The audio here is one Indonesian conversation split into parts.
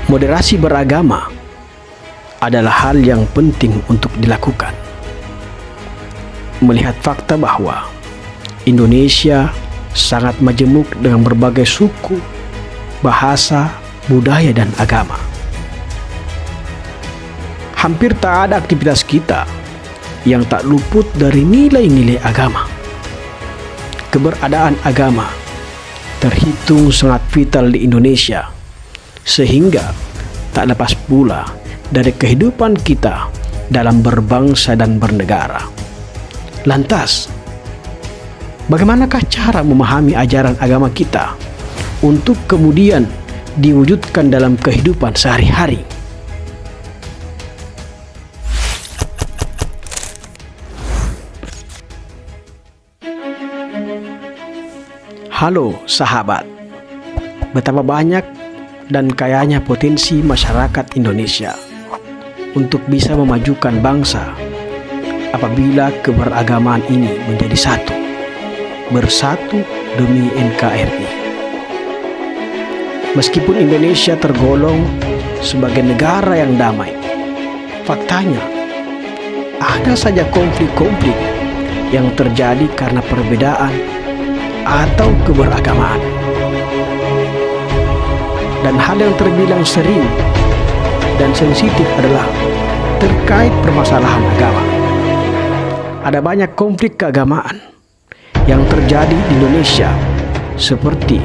Moderasi beragama adalah hal yang penting untuk dilakukan. Melihat fakta bahwa Indonesia sangat majemuk dengan berbagai suku, bahasa, budaya, dan agama. Hampir tak ada aktivitas kita yang tak luput dari nilai-nilai agama. Keberadaan agama terhitung sangat vital di Indonesia, sehingga tak lepas pula dari kehidupan kita dalam berbangsa dan bernegara. Lantas, bagaimanakah cara memahami ajaran agama kita untuk kemudian diwujudkan dalam kehidupan sehari-hari? Halo sahabat, betapa banyak dan kayanya potensi masyarakat Indonesia untuk bisa memajukan bangsa apabila keberagamaan ini menjadi satu, bersatu demi NKRI. Meskipun Indonesia tergolong sebagai negara yang damai, faktanya ada saja konflik-konflik yang terjadi karena perbedaan atau keberagamaan. Dan hal yang terbilang sering dan sensitif adalah terkait permasalahan agama. Ada banyak konflik keagamaan yang terjadi di Indonesia, seperti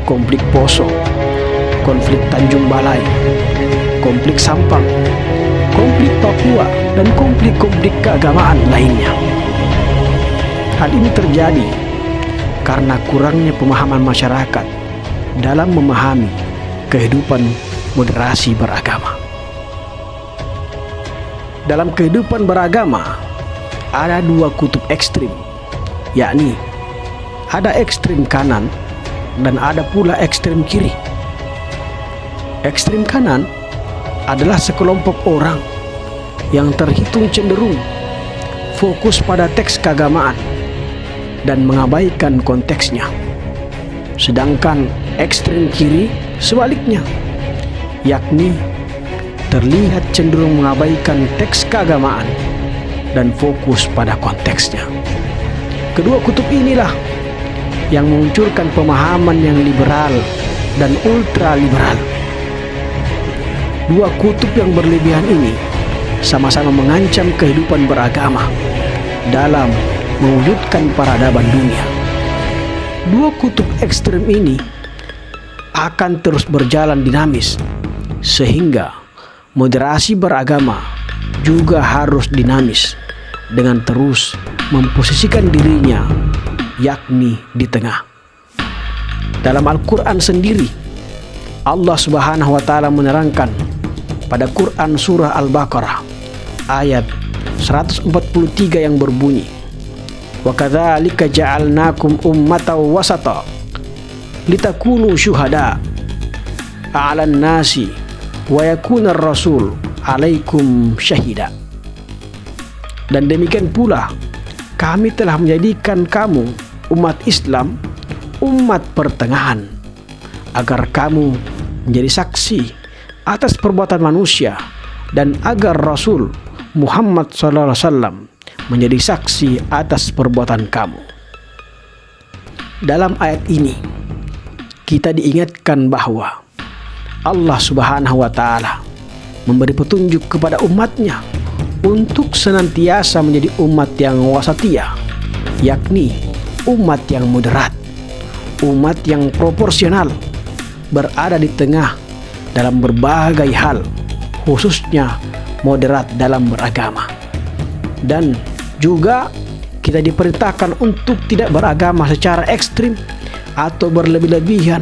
konflik Poso, konflik Tanjung Balai, konflik Sampang, konflik Papua, dan konflik-konflik keagamaan lainnya. Hal ini terjadi karena kurangnya pemahaman masyarakat dalam memahami kehidupan moderasi beragama. Dalam kehidupan beragama, ada dua kutub ekstrim, yakni ada ekstrim kanan dan ada pula ekstrim kiri. Ekstrim kanan adalah sekelompok orang yang terhitung cenderung fokus pada teks keagamaan dan mengabaikan konteksnya. Sedangkan ekstrem kiri sebaliknya, yakni terlihat cenderung mengabaikan teks keagamaan dan fokus pada konteksnya. Kedua kutub inilah yang memunculkan pemahaman yang liberal dan ultraliberal. Dua kutub yang berlebihan ini sama-sama mengancam kehidupan beragama dalam mewujudkan peradaban dunia. Dua kutub ekstrem ini akan terus berjalan dinamis, sehingga moderasi beragama juga harus dinamis dengan terus memposisikan dirinya, yakni di tengah. Dalam Al-Quran sendiri, Allah Subhanahu wa Ta'ala menerangkan pada Quran Surah Al-Baqarah ayat 143 yang berbunyi, "Wa kadzalika ja'alnakum ummatan wasata litakunu syuhada 'alan nasi wa yakuna ar-rasul 'alaikum syahida." Dan demikian pula kami telah menjadikan kamu umat Islam umat pertengahan, agar kamu menjadi saksi atas perbuatan manusia dan agar Rasul Muhammad SAW menjadi saksi atas perbuatan kamu. Dalam ayat ini kita diingatkan bahwa Allah Subhanahu wa Ta'ala memberi petunjuk kepada umatnya untuk senantiasa menjadi umat yang wasatiyah, yakni umat yang moderat, umat yang proporsional, berada di tengah dalam berbagai hal, khususnya moderat dalam beragama. Dan juga kita diperintahkan untuk tidak beragama secara ekstrim atau berlebih-lebihan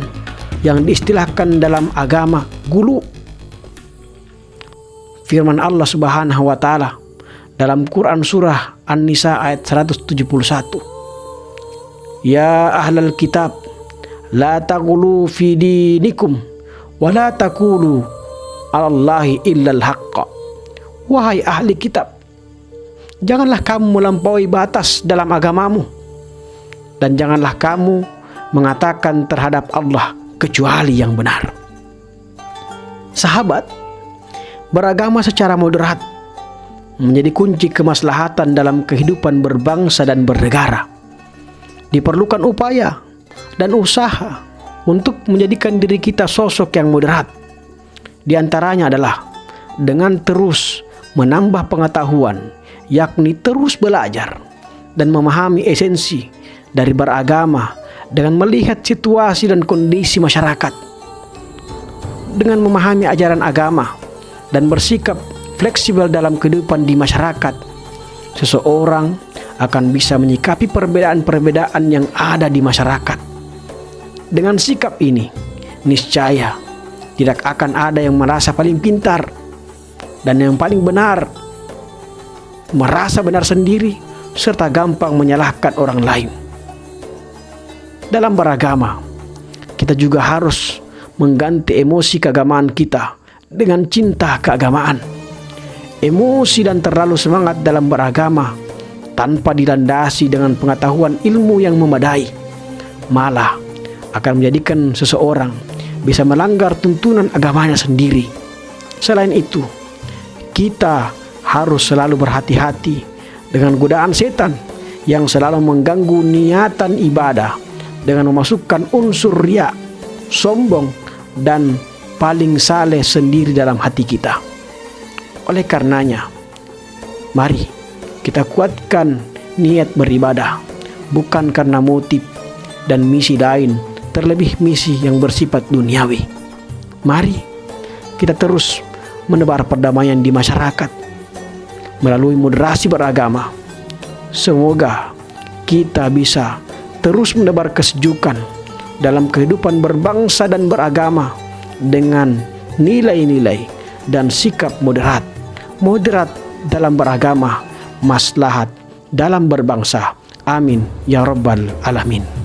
yang diistilahkan dalam agama gulu. Firman Allah Subhanahu wa Ta'ala dalam Quran Surah An-Nisa ayat 171, "Ya ahlal kitab, la taghulu fi dinikum wa la taqulu 'alallahi illal haqqa." Wahai ahli kitab, janganlah kamu melampaui batas dalam agamamu, dan janganlah kamu mengatakan terhadap Allah kecuali yang benar. Sahabat, beragama secara moderat menjadi kunci kemaslahatan dalam kehidupan berbangsa dan bernegara. Diperlukan upaya dan usaha untuk menjadikan diri kita sosok yang moderat. Di antaranya adalah dengan terus menambah pengetahuan, yakni terus belajar dan memahami esensi dari beragama dengan melihat situasi dan kondisi masyarakat. Dengan memahami ajaran agama dan bersikap fleksibel dalam kehidupan di masyarakat, seseorang akan bisa menyikapi perbedaan-perbedaan yang ada di masyarakat. Dengan sikap ini, niscaya tidak akan ada yang merasa paling pintar dan yang paling benar, merasa benar sendiri, serta gampang menyalahkan orang lain. Dalam beragama, kita juga harus mengganti emosi keagamaan kita dengan cinta keagamaan. Emosi dan terlalu semangat dalam beragama tanpa dilandasi dengan pengetahuan ilmu yang memadai malah akan menjadikan seseorang bisa melanggar tuntunan agamanya sendiri. Selain itu, kita harus selalu berhati-hati dengan godaan setan yang selalu mengganggu niatan ibadah dengan memasukkan unsur riya, sombong, dan paling saleh sendiri dalam hati kita. Oleh karenanya, mari kita kuatkan niat beribadah bukan karena motif dan misi lain, terlebih misi yang bersifat duniawi. Mari kita terus menebar perdamaian di masyarakat melalui moderasi beragama. Semoga kita bisa terus menebar kesejukan dalam kehidupan berbangsa dan beragama dengan nilai-nilai dan sikap moderat dalam beragama, maslahat dalam berbangsa. Amin ya rabbal alamin.